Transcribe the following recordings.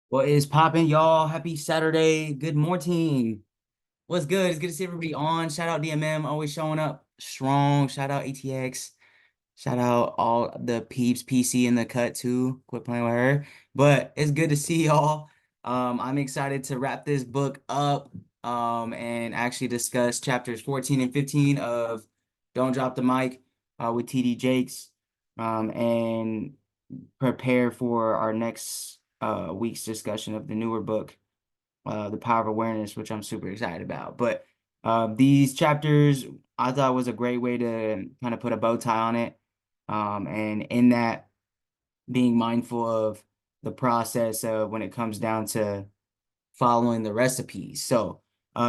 What is popping, y'all? Happy Saturday. Good morning. What's good? It's good to see everybody on. Shout out DMM, always showing up strong. Shout out ATX. Shout out all the peeps, PC in the cut too. Quit playing with her. But it's good to see y'all. I'm excited to wrap this book up and actually discuss chapters 14 and 15 of Don't Drop the Mic with TD Jakes. And prepare for our next week's discussion of the newer book, The Power of Awareness, which I'm super excited about. But these chapters I thought was a great way to kind of put a bow tie on it. And in that, being mindful of the process when it comes down to following the recipes. So,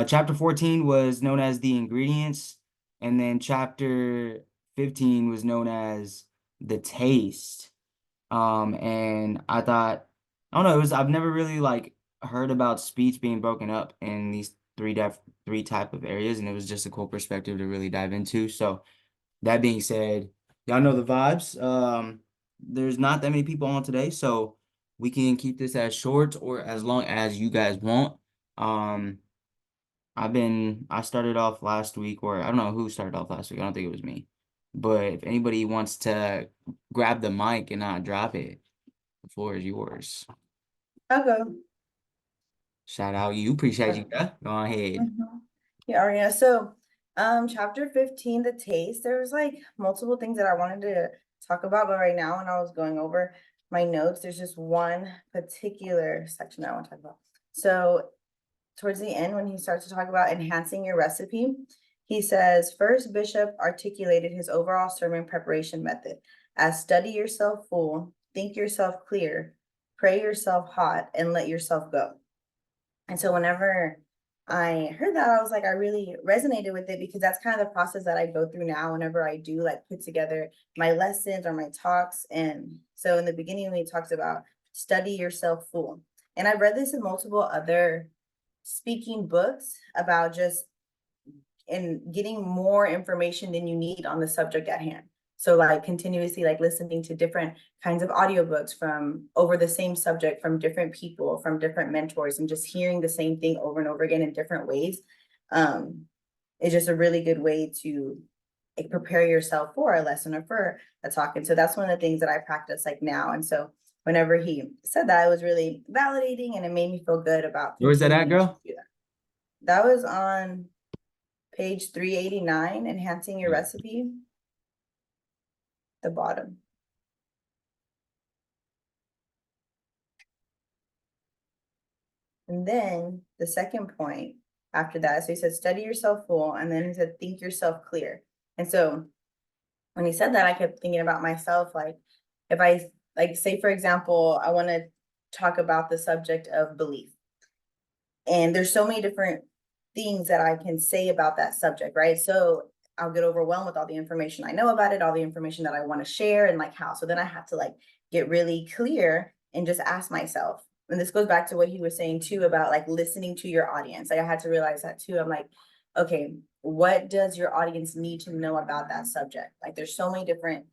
chapter 14 was known as the ingredients, and then chapter 15 was known as the taste. And I thought, I don't know, I've never really like heard about speech being broken up in these three type of areas, and it was just a cool perspective to really dive into. So that being said, y'all know the vibes. There's not that many people on today, so we can keep this as short or as long as you guys want. Um, I started off last week, or I don't know who started off last week. I don't think it was me. But if anybody wants to grab the mic and not drop it, the floor is yours. I'll go. Shout out you. Appreciate you. Yeah. Go ahead. Mhm. Yeah, Ariana. So, chapter 15, the taste, there was like multiple things that I wanted to talk about, but right now when I was going over my notes, there's just one particular section I want to talk about. So, towards the end, when he starts to talk about enhancing your recipe, he says, first Bishop articulated his overall sermon preparation method as study yourself full, think yourself clear, pray yourself hot, and let yourself go. And so whenever I heard that, I was like, I really resonated with it because that's kind of the process that I go through now whenever I do like put together my lessons or my talks. And so in the beginning, when he talks about study yourself full, and I've read this in multiple other speaking books about just and getting more information than you need on the subject at hand. So like continuously like listening to different kinds of audiobooks from over the same subject from different people, from different mentors, and just hearing the same thing over and over again in different ways um, is just a really good way to like, prepare yourself for a lesson or for a talk. And so that's one of the things that I practice like now. And so whenever he said that, it was really validating and it made me feel good about Where's that at, continuing to girl? do that. That was on page 389, enhancing your recipe, the bottom. And then the second point after that, so he said, study yourself full. And then he said, think yourself clear. And so when he said that, I kept thinking about myself, like if I like say, for example, I want to talk about the subject of belief. And there's so many different things that I can say about that subject, right? So I'll get overwhelmed with all the information I know about it, all the information that I want to share, and like how. So then I have to like get really clear and just ask myself. And this goes back to what he was saying too about like listening to your audience. Like I had to realize that too. I'm like, okay, what does your audience need to know about that subject? Like there's so many different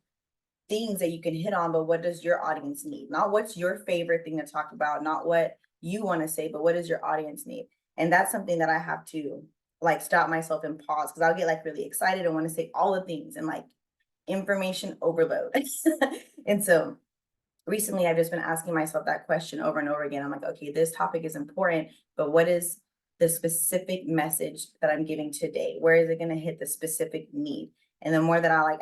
things that you can hit on, but what does your audience need? Not what's your favorite thing to talk about, not what you want to say, but what does your audience need? And that's something that I have to like stop myself and pause because I'll get like really excited and want to say all the things and like information overload. And so recently I've just been asking myself that question over and over again. I'm like, okay, this topic is important, but what is the specific message that I'm giving today? Where is it going to hit the specific need? And the more that I like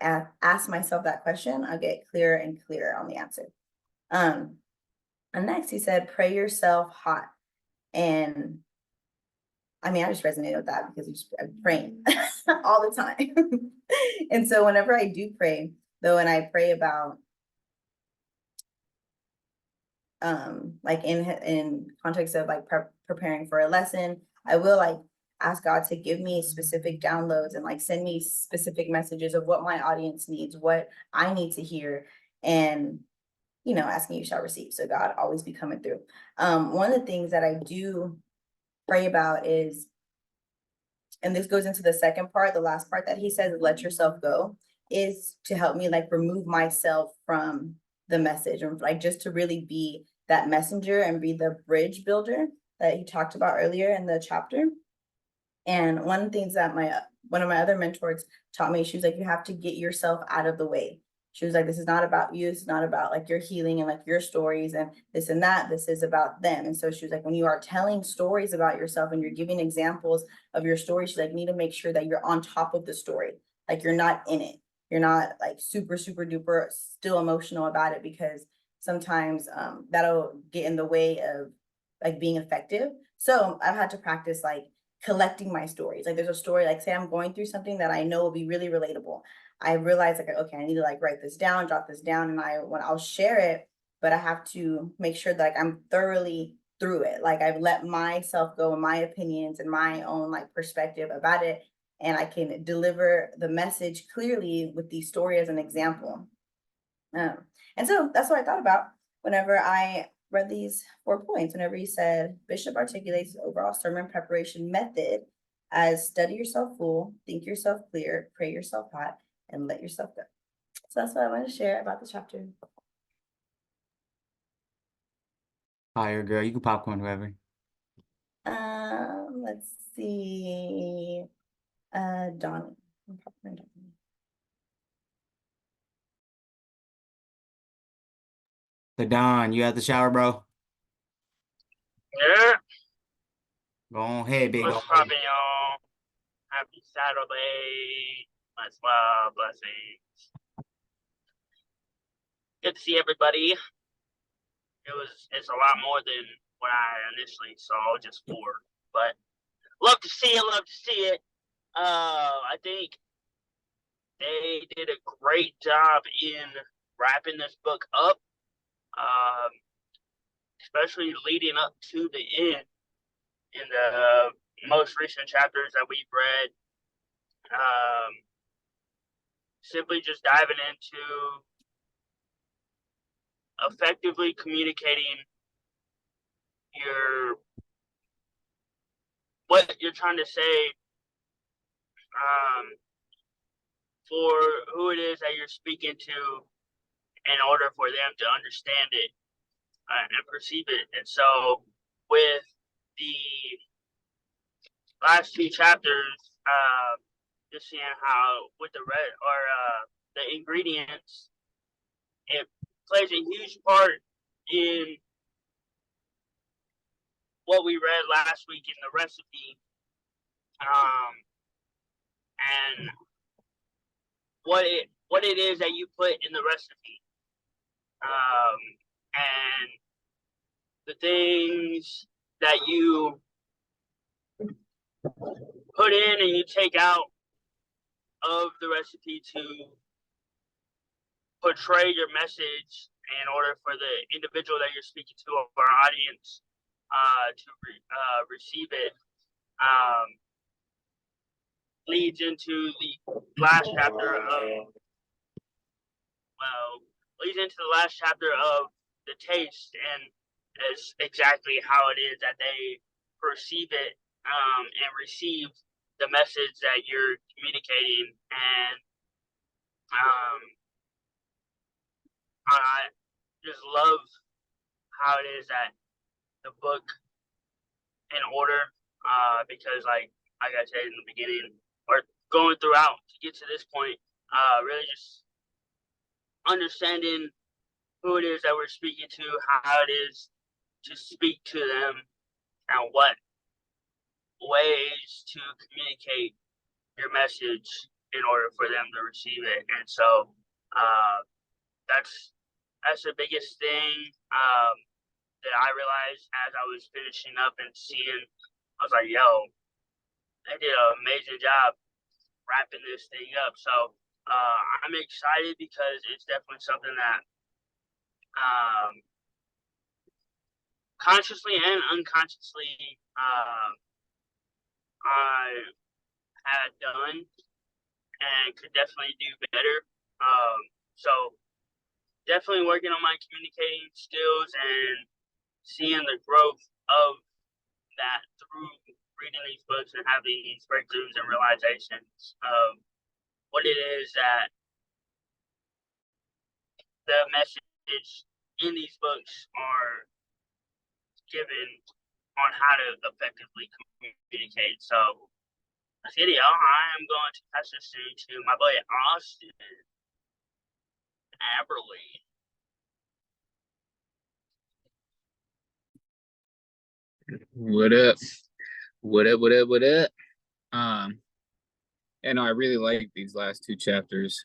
ask myself that question, I'll get clearer and clearer on the answer. Um, and next he said, pray yourself hot. And I mean, I just resonated with that because I'm praying all the time. And so whenever I do pray, though, and I pray about like in context of like preparing for a lesson, I will like ask God to give me specific downloads and like send me specific messages of what my audience needs, what I need to hear, and asking you shall receive. So God always be coming through. One of the things that I do pray about is, and this goes into the second part, the last part that he says, let yourself go, is to help me like remove myself from the message, or like just to really be that messenger and be the bridge builder that he talked about earlier in the chapter. And one of the things that one of my other mentors taught me, she was like, you have to get yourself out of the way. She was like, this is not about you. It's not about like your healing and like your stories and this and that. This is about them. And so she was like, when you are telling stories about yourself and you're giving examples of your story, she's like, you need to make sure that you're on top of the story. Like you're not in it. You're not like super, super duper still emotional about it, because sometimes that'll get in the way of like being effective. So I've had to practice like collecting my stories. Like there's a story, like say I'm going through something that I know will be really relatable. I realize like, okay, I need to like write this down, jot this down, and I'll share it, but I have to make sure that like I'm thoroughly through it. Like I've let myself go and my opinions and my own like perspective about it. And I can deliver the message clearly with the story as an example. Um, and so that's what I thought about whenever I read these 4 points. Whenever he said, Bishop articulates the overall sermon preparation method as study yourself full, think yourself clear, pray yourself hot, and let yourself go. So that's what I want to share about the chapter. Fire, girl. You can popcorn whoever. Let's see. Donnie. Popcorn Donnie. The Don, you at the shower, bro? Yeah, Go on ahead, big what's dog. poppin', y'all? Happy Saturday. Much love, blessings. Good to see everybody. It's a lot more than what I initially saw, just 4. But love to see it, love to see it. I think they did a great job in wrapping this book up, um, especially leading up to the end in the most recent chapters that we've read. Simply just diving into effectively communicating your what you're trying to say, um, for who it is that you're speaking to, in order for them to understand it and perceive it. And so, with the last 2 chapters, just seeing how with the red or the ingredients, it plays a huge part in what we read last week in the recipe, and what it is that you put in the recipe, and the things that you put in and you take out of the recipe to portray your message in order for the individual that you're speaking to or our audience to receive it, leads into the last chapter of the taste, and is exactly how it is that they perceive it and receive the message that you're communicating. And I just love how it is that the book in order, because like I said in the beginning, or going throughout to get to this point, really just understanding who it is that we're speaking to, how it is to speak to them, and what ways to communicate your message in order for them to receive it. And so that's the biggest thing that I realized as I was finishing up and seeing. I was like, yo, they did an amazing job wrapping this thing up. So I'm excited because it's definitely something that consciously and unconsciously I had done and could definitely do better. So definitely working on my communicating skills and seeing the growth of that through reading these books and having these breakthroughs and realizations of what it is that the message in these books are given on how to effectively communicate. So this video, I am going to pass this to my boy Austin Aberly. What up? What up? What up? What up? And I really like these last two chapters.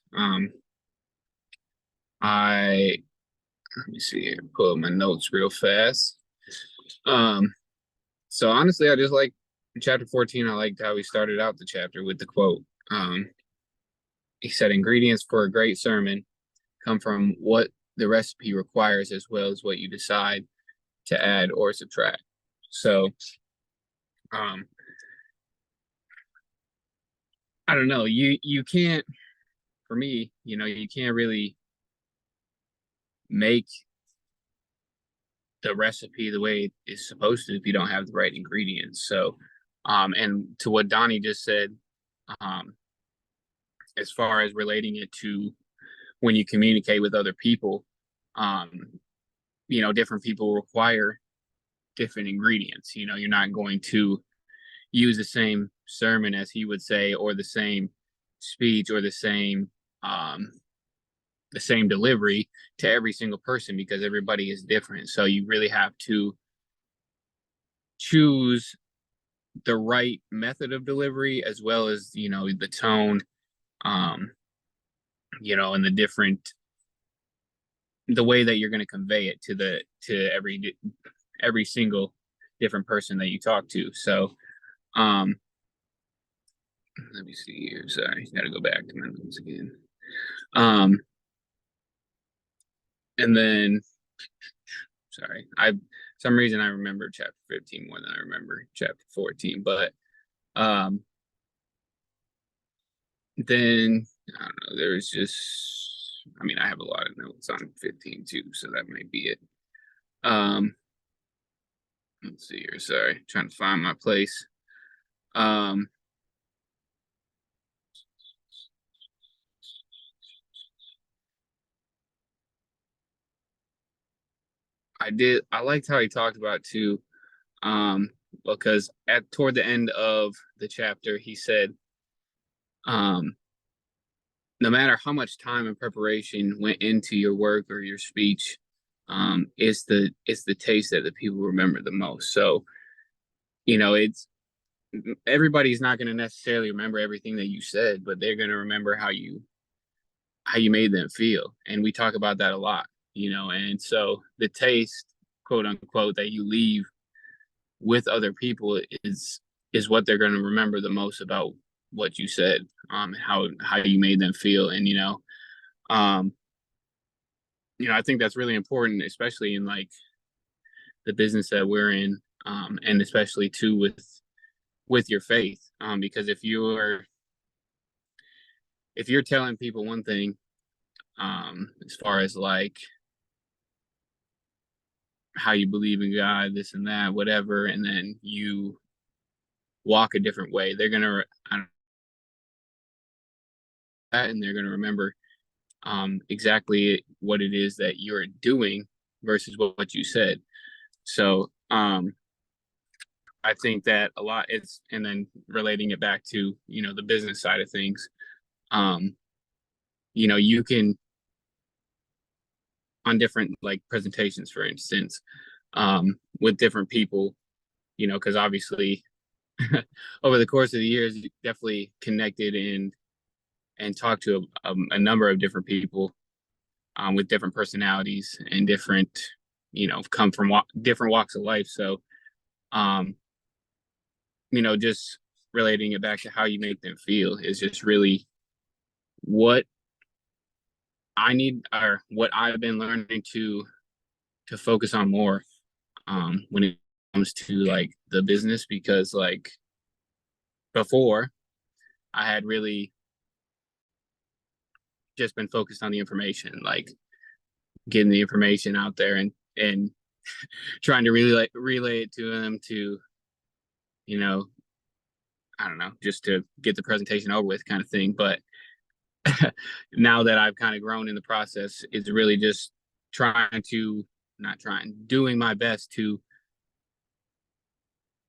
I let me see here, pull up my notes real fast. So honestly, I just like chapter 14. I liked how he started out the chapter with the quote. He said, "Ingredients for a great sermon come from what the recipe requires as well as what you decide to add or subtract." So, I don't know. You can't, for me, you can't really make the recipe the way it's supposed to if you don't have the right ingredients. So, and to what Donnie just said, um, as far as relating it to when you communicate with other people, um, different people require different ingredients. You're not going to use the same sermon as he would say, or the same speech, or the same delivery to every single person, because everybody is different. So you really have to choose the right method of delivery, as well as the tone, um and the way that you're going to convey it to every single different person that you talk to. So let me see here, sorry, gotta go back to my notes again. And then, sorry, some reason I remember chapter 15 more than I remember chapter 14, but then I don't know, there's just, I have a lot of notes on 15 too, so that might be it. Let's see here, sorry, trying to find my place. I liked how he talked about too, because toward the end of the chapter, he said, no matter how much time and preparation went into your work or your speech, it's the taste that the people remember the most. So, it's everybody's not going to necessarily remember everything that you said, but they're going to remember how you made them feel. And we talk about that a lot, and so the taste, quote unquote, that you leave with other people is what they're going to remember the most about what you said, how you made them feel. And I think that's really important, especially in like the business that we're in, and especially too with your faith, because if you're telling people one thing, as far as like how you believe in God, this and that, whatever, and then you walk a different way, they're gonna and they're gonna remember exactly what it is that you're doing versus what you said. So I think that a lot is, and then relating it back to the business side of things, you can, on different like presentations, for instance, with different people, because obviously over the course of the years, you definitely connected and talked to a number of different people, with different personalities and different, come from different walks of life. So, just relating it back to how you make them feel is just really what I need, or what I've been learning to focus on more, when it comes to like the business, because like before I had really just been focused on the information, like getting the information out there and trying to really like relay it to them to, I don't know, just to get the presentation over with, kind of thing. But now that I've kind of grown in the process, it's really just doing my best to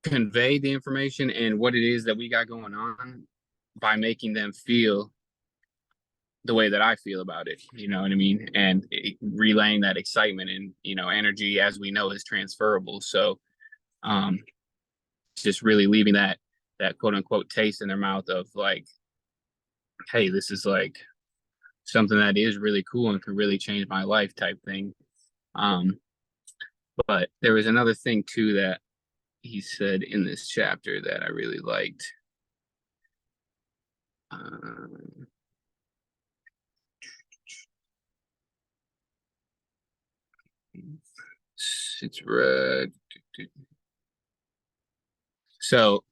convey the information and what it is that we got going on by making them feel the way that I feel about it, you know what I mean? And relaying that excitement and, energy, as we know, is transferable. So, just really leaving that quote unquote taste in their mouth of like, hey, this is like something that is really cool and can really change my life type thing. But there was another thing too that he said in this chapter that I really liked. It's red. So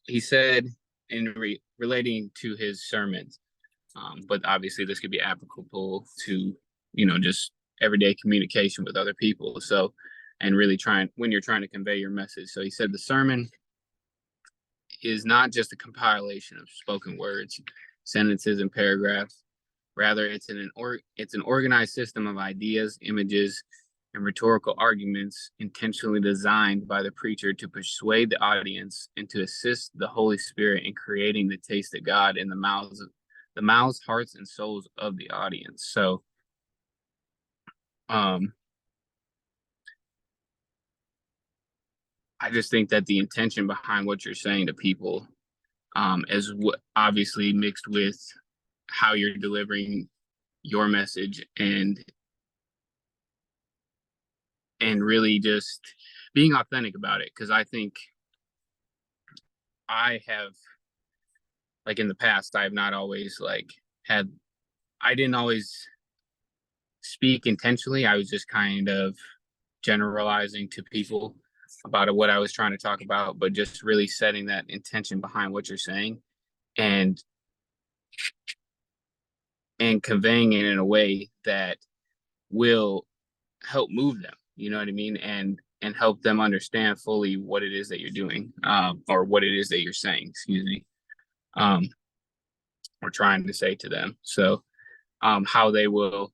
he said in relating to his sermons, but obviously this could be applicable to, just everyday communication with other people. So, and really when you're trying to convey your message. So he said the sermon is not just a compilation of spoken words, sentences, and paragraphs. Rather, it's an organized system of ideas, images, and rhetorical arguments intentionally designed by the preacher to persuade the audience and to assist the Holy Spirit in creating the taste of God in the mouths, hearts, and souls of the audience. So, I just think that the intention behind what you're saying to people, is what obviously mixed with how you're delivering your message and really just being authentic about it. Because I think I have, like in the past, I have not always I didn't always speak intentionally. I was just kind of generalizing to people about what I was trying to talk about, but just really setting that intention behind what you're saying and conveying it in a way that will help move them, you know what I mean, and help them understand fully what it is that you're doing, or what it is that you're saying, excuse me, or trying to say to them. So, how they will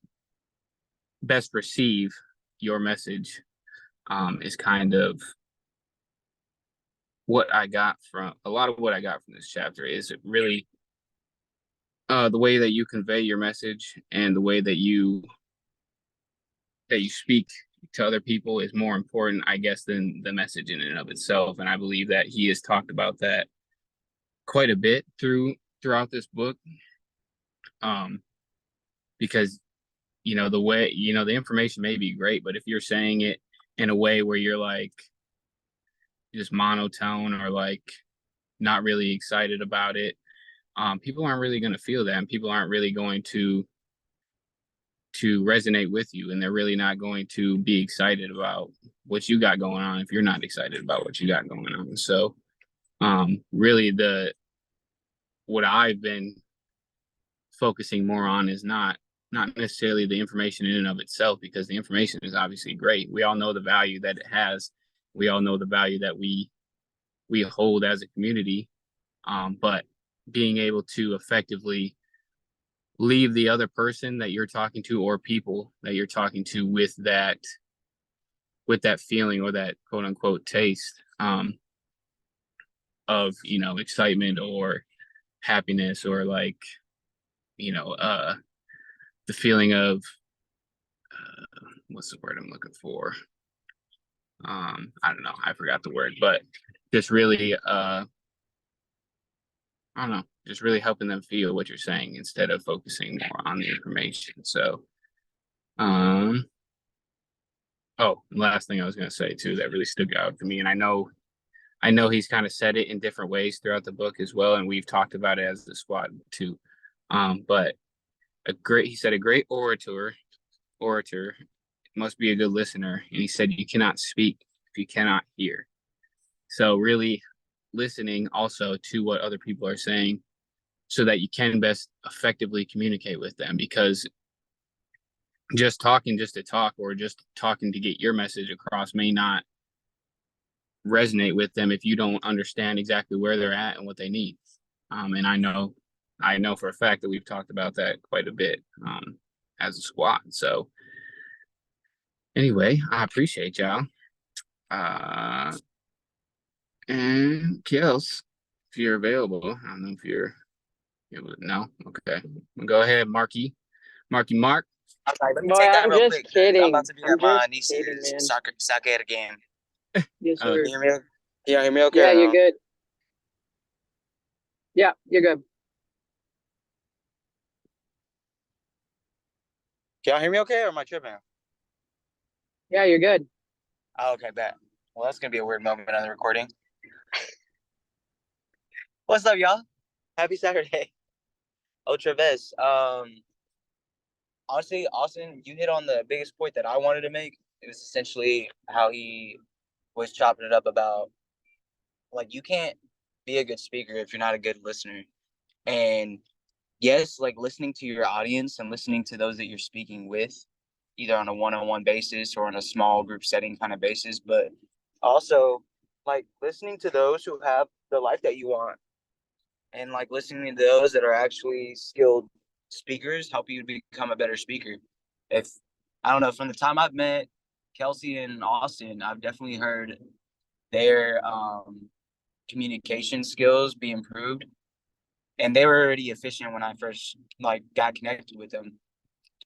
best receive your message, is kind of what I got from a lot of what I got from this chapter. Is it really the way that you convey your message and the way that you speak to other people is more important, I guess, than the message in and of itself. And I believe that he has talked about that quite a bit throughout this book, because the way the information may be great, but if you're saying it in a way where you're like just monotone or like not really excited about it, people aren't really going to feel that, and people aren't really going to resonate with you, and they're really not going to be excited about what you got going on if you're not excited about what you got going on. So, really what I've been focusing more on is not necessarily the information in and of itself, because the information is obviously great. We all know the value that it has. We all know the value that we hold as a community. But being able to effectively leave the other person that you're talking to, or people that you're talking to, with that feeling or that quote unquote taste, of excitement or happiness, or like the feeling of what's the word I'm looking for? I don't know, I forgot the word, but just really I don't know, just really helping them feel what you're saying instead of focusing more on the information. So, oh, last thing I was going to say too that really stuck out to me, and I know he's kind of said it in different ways throughout the book as well, and we've talked about it as the squad too. But he said a great orator must be a good listener, and he said you cannot speak if you cannot hear. So really listening also to what other people are saying, so that you can best effectively communicate with them, because just talking just to talk, or just talking to get your message across, may not resonate with them if you don't understand exactly where they're at and what they need. And I know for a fact that we've talked about that quite a bit, as a squad. So anyway, I appreciate y'all. And Kels, if you're available, I don't know if you're able to. No? Okay. Go ahead, Marky. Mark. I'm sorry, let me Boy, take that I'm real just quick because I'm about kidding. to be I'm at my just kidding, niece's man. soccer game. Yes, Oh, sir. Can you hear me? Can you hear me okay Yeah, or you're no? good. Yeah, you're good. Can y'all hear me okay or am I tripping? Yeah, you're good. Oh, okay, bet. Well, that's gonna be a weird moment on the recording. What's up, y'all? Happy Saturday. Oh, Travis. Honestly, Austin, you hit on the biggest point that I wanted to make. It was essentially how he was chopping it up about like you can't be a good speaker if you're not a good listener. And yes, like listening to your audience and listening to those that you're speaking with, either on a one-on-one basis or on a small group setting kind of basis, but also like listening to those who have the life that you want and like listening to those that are actually skilled speakers help you become a better speaker. If I don't know, from the time I've met Kelsey and Austin, I've definitely heard their communication skills be improved, and they were already efficient when I first like got connected with them.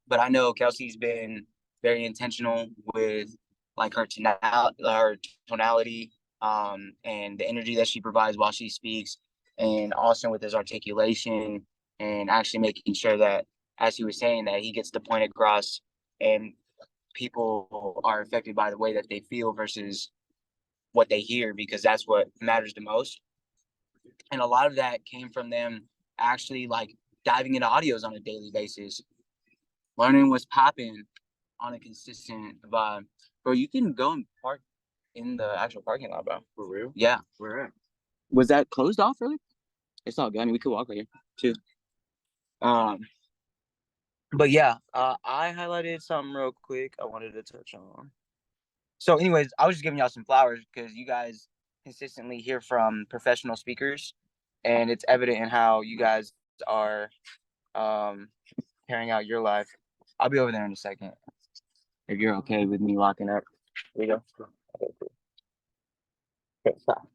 But I know Kelsey's been very intentional with like her tonality, and the energy that she provides while she speaks, and Austin with his articulation and actually making sure that, as he was saying, that he gets the point across, and people are affected by the way that they feel versus what they hear, because that's what matters the most. And a lot of that came from them actually like diving into audios on a daily basis, learning what's popping on a consistent vibe. Bro, you can go and park in the actual parking lot, bro. For real? Yeah. Where at? Was that closed off earlier? It's all good. I mean, we could walk right here too. Um, but yeah, I highlighted something real quick I wanted to touch on. So, anyways, I was just giving y'all some flowers because you guys consistently hear from professional speakers, and it's evident in how you guys are um carrying out your life. I'll be over there in a second if you're okay with me locking up. Here we go. Okay, cool. Okay, stop.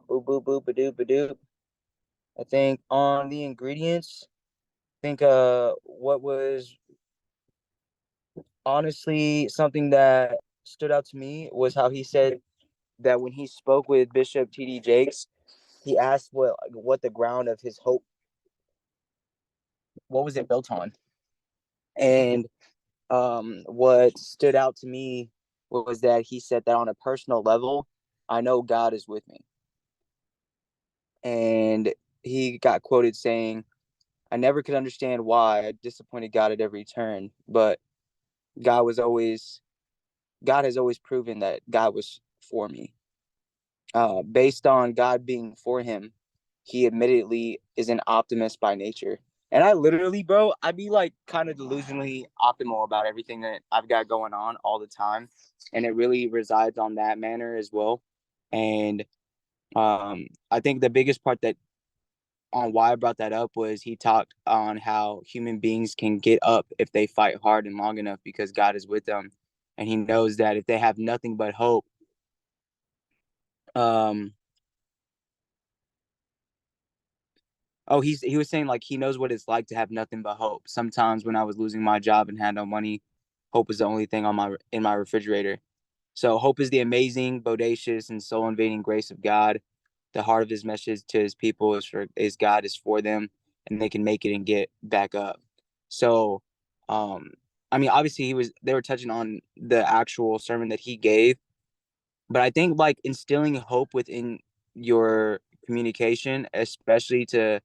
Boop boop boop ba doop ba doop. I think on the ingredients, I think what was honestly something that stood out to me was how he said that when he spoke with Bishop T.D. Jakes, he asked what the ground of his hope, what was it built on, and what stood out to me was that he said that on a personal level, I know God is with me, and he got quoted saying, I never could understand why I disappointed God at every turn, but God was always God has always proven that God was for me. Based on God being for him, he admittedly is an optimist by nature. And I literally, bro, I'd be like kind of delusionally optimal about everything that I've got going on all the time. And it really resides on that manner as well. And I think the biggest part that on why I brought that up was he talked on how human beings can get up if they fight hard and long enough because God is with them. And he knows that if they have nothing but hope, um, he was saying like he knows what it's like to have nothing but hope. Sometimes when I was losing my job and had no money, hope was the only thing on my refrigerator. So hope is the amazing, bodacious, and soul invading grace of God. The heart of his message to his people is God is for them, and they can make it and get back up. So, I mean, obviously they were touching on the actual sermon that he gave, but I think like instilling hope within your communication, especially to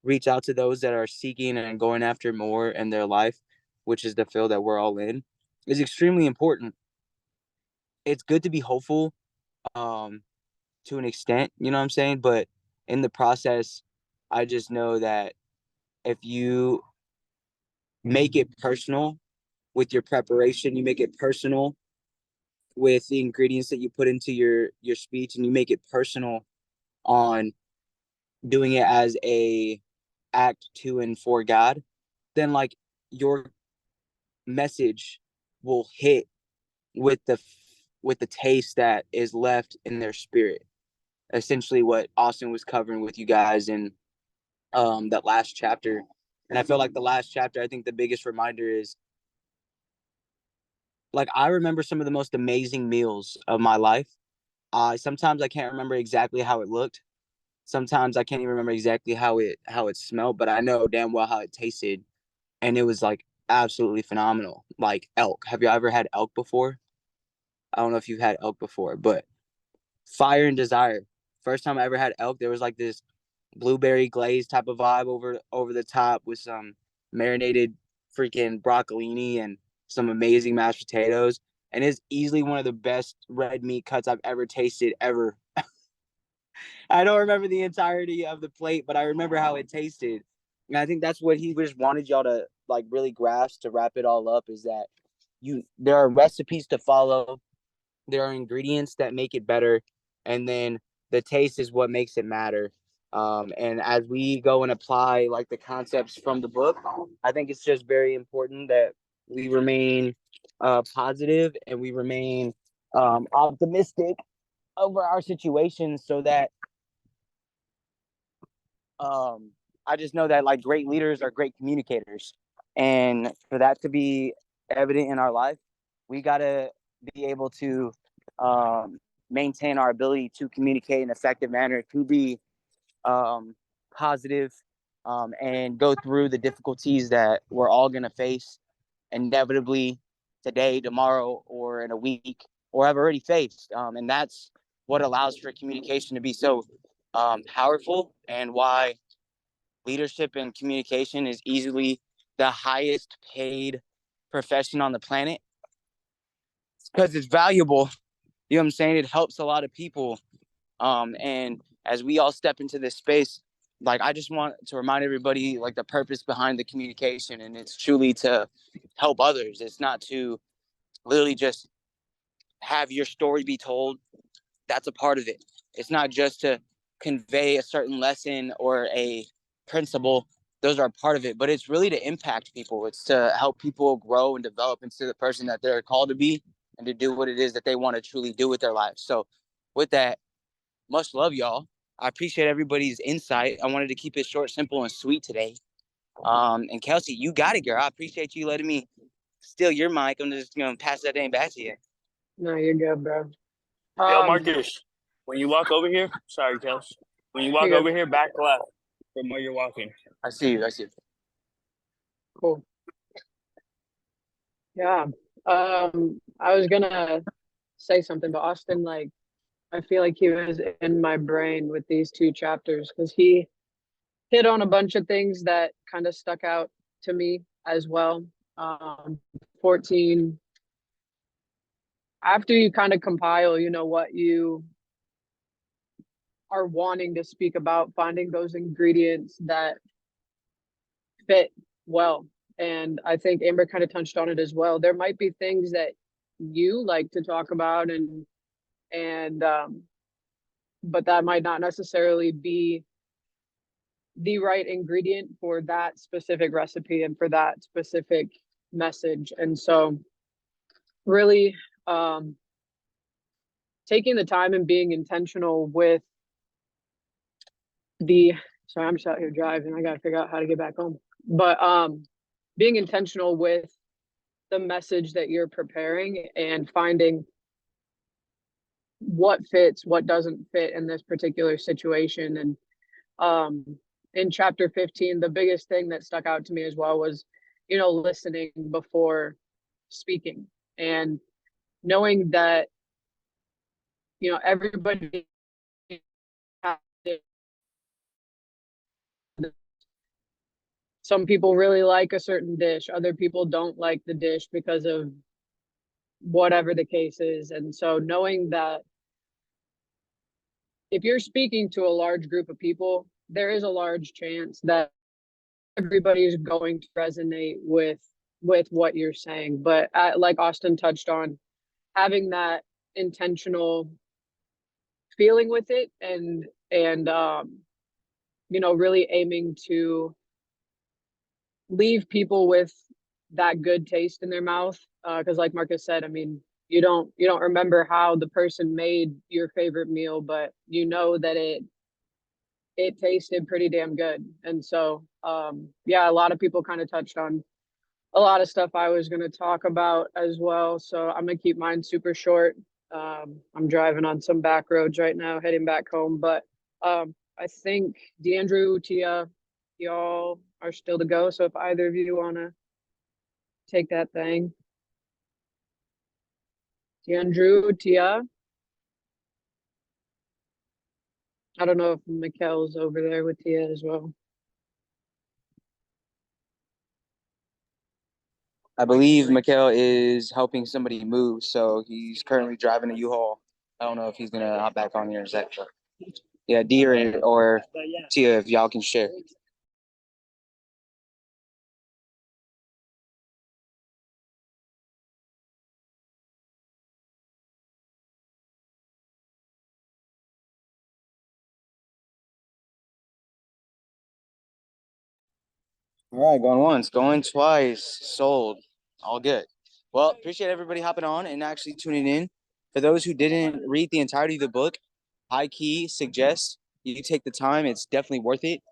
reach out to those that are seeking and going after more in their life, which is the field that we're all in, is extremely important. It's good to be hopeful, um, to an extent, you know what I'm saying? But in the process, I just know that if you make it personal with your preparation, you make it personal with the ingredients that you put into your speech, and you make it personal on doing it as a act to and for God, then like your message will hit with with the taste that is left in their spirit. Essentially what Austin was covering with you guys in that last chapter. And I feel like the last chapter, I think the biggest reminder is, like, I remember some of the most amazing meals of my life. Sometimes I can't remember exactly how it looked. Sometimes I can't even remember exactly how it smelled, but I know damn well how it tasted, and it was like absolutely phenomenal. Like elk. Have you ever had elk before? I don't know if you've had elk before, but fire and desire. First time I ever had elk, there was like this blueberry glaze type of vibe over the top with some marinated freaking broccolini and some amazing mashed potatoes. And it's easily one of the best red meat cuts I've ever tasted ever. I don't remember the entirety of the plate, but I remember how it tasted. And I think that's what he just wanted y'all to like really grasp to wrap it all up, is that there are recipes to follow, there are ingredients that make it better, and then the taste is what makes it matter. And as we go and apply like the concepts from the book, I think it's just very important that we remain positive and we remain optimistic over our situations, so that I just know that like great leaders are great communicators, and for that to be evident in our life, we gotta be able to maintain our ability to communicate in an effective manner, to be positive, and go through the difficulties that we're all gonna face inevitably today, tomorrow, or in a week, or have already faced. And that's what allows for communication to be so powerful, and why leadership and communication is easily the highest paid profession on the planet, because it's valuable. You know what I'm saying? It helps a lot of people. And as we all step into this space, like, I just want to remind everybody like the purpose behind the communication, and it's truly to help others. It's not to literally just have your story be told. That's a part of it. It's not just to convey a certain lesson or a principle. Those are a part of it, but it's really to impact people. It's to help people grow and develop into the person that they're called to be, and to do what it is that they want to truly do with their lives. So with that, much love, y'all. I appreciate everybody's insight. I wanted to keep it short, simple, and sweet today. And Kelsey, you got it, girl. I appreciate you letting me steal your mic. I'm just gonna pass that thing back to you. No, you're good, bro. Yo, Marcus, when you walk over here, sorry, Kels. When you walk You're over good. here, back left from where you're walking. I see you. I see you. Cool. Yeah. I was gonna say something, but Austin, like, I feel like he was in my brain with these two chapters, because he hit on a bunch of things that kind of stuck out to me as well. 14, after you kind of compile, what you are wanting to speak about, finding those ingredients that fit well. And I think Amber kind of touched on it as well. There might be things that you like to talk about, and but that might not necessarily be the right ingredient for that specific recipe and for that specific message. And so really taking the time and being intentional with the sorry, I'm just out here driving. I gotta figure out how to get back home. But being intentional with the message that you're preparing, and finding what fits, what doesn't fit in this particular situation. And in chapter 15, the biggest thing that stuck out to me as well was, listening before speaking, and knowing that, everybody has, some people really like a certain dish, other people don't like the dish because of whatever the case is. And so knowing that if you're speaking to a large group of people, there is a large chance that everybody is going to resonate with what you're saying. But like Austin touched on, having that intentional feeling with it, and really aiming to leave people with that good taste in their mouth, because like Marcus said, I mean, you don't remember how the person made your favorite meal, but you know that it tasted pretty damn good. And so yeah, a lot of people kind of touched on a lot of stuff I was going to talk about as well. So I'm going to keep mine super short. I'm driving on some back roads right now, heading back home. But I think DeAndrew, Tia, y'all are still to go. So if either of you want to take that thing, DeAndrew, Tia. I don't know if Mikkel's over there with Tia as well. I believe Mikhail is helping somebody move, so he's currently driving a U-Haul. I don't know if he's gonna hop back on here in a sec. But yeah, D or Tia, if y'all can share. All right, going once, going twice, sold. All good. Well, appreciate everybody hopping on and actually tuning in. For those who didn't read the entirety of the book, high key suggest you take the time. It's definitely worth it.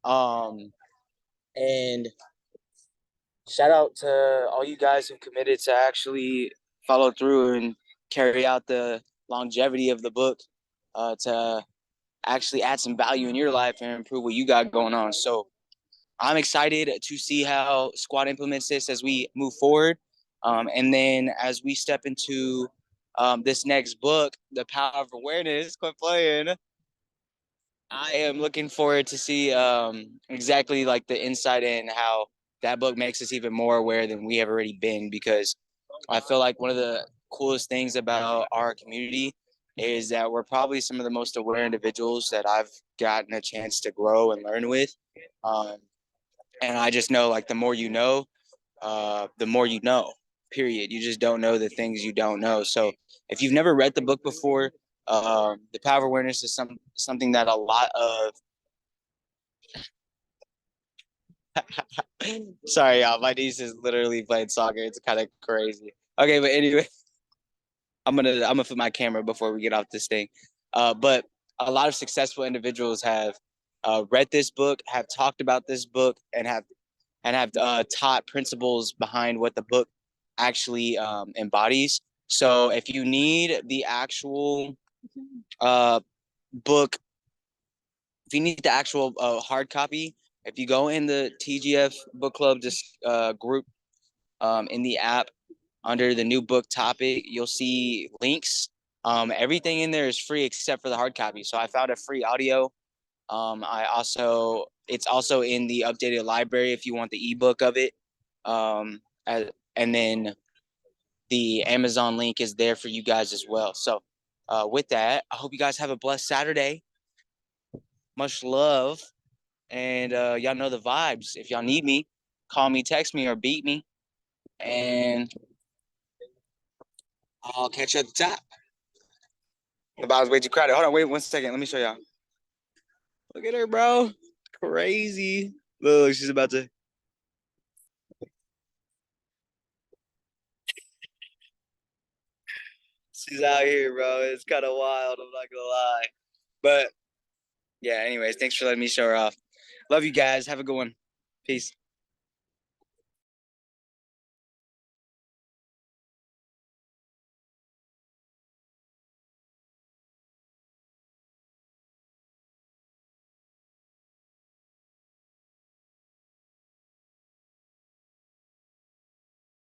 And shout out to all you guys who committed to actually follow through and carry out the longevity of the book to actually add some value in your life and improve what you got going on. So I'm excited to see how Squad implements this as we move forward. And then as we step into this next book, The Power of Awareness, quit playing. I am looking forward to see exactly like the insight in how that book makes us even more aware than we have already been, because I feel like one of the coolest things about our community is that we're probably some of the most aware individuals that I've gotten a chance to grow and learn with. Um, and I just know, like, the more the more you know, period. You just don't know the things you don't know. So if you've never read the book before, the power of awareness is something that a lot of sorry, y'all, my niece is literally playing soccer. It's kind of crazy. Okay, but anyway, I'm gonna flip my camera before we get off this thing. But a lot of successful individuals have read this book, have talked about this book, and have taught principles behind what the book actually embodies. So if you need the actual book, if you need the actual hard copy, if you go in the TGF Book Club group in the app under the new book topic, you'll see links. Everything in there is free except for the hard copy. So I found a free audio. It's also in the updated library if you want the ebook of it. And then the Amazon link is there for you guys as well. So with that, I hope you guys have a blessed Saturday. Much love. And y'all know the vibes. If y'all need me, call me, text me, or beat me. And I'll catch you at the top. The bottom's way too crowded. Hold on, wait 1 second. Let me show y'all. Look at her, bro. Crazy. Look, she's about to. She's out here, bro. It's kind of wild. I'm not gonna lie. But yeah, anyways, thanks for letting me show her off. Love you guys. Have a good one. Peace.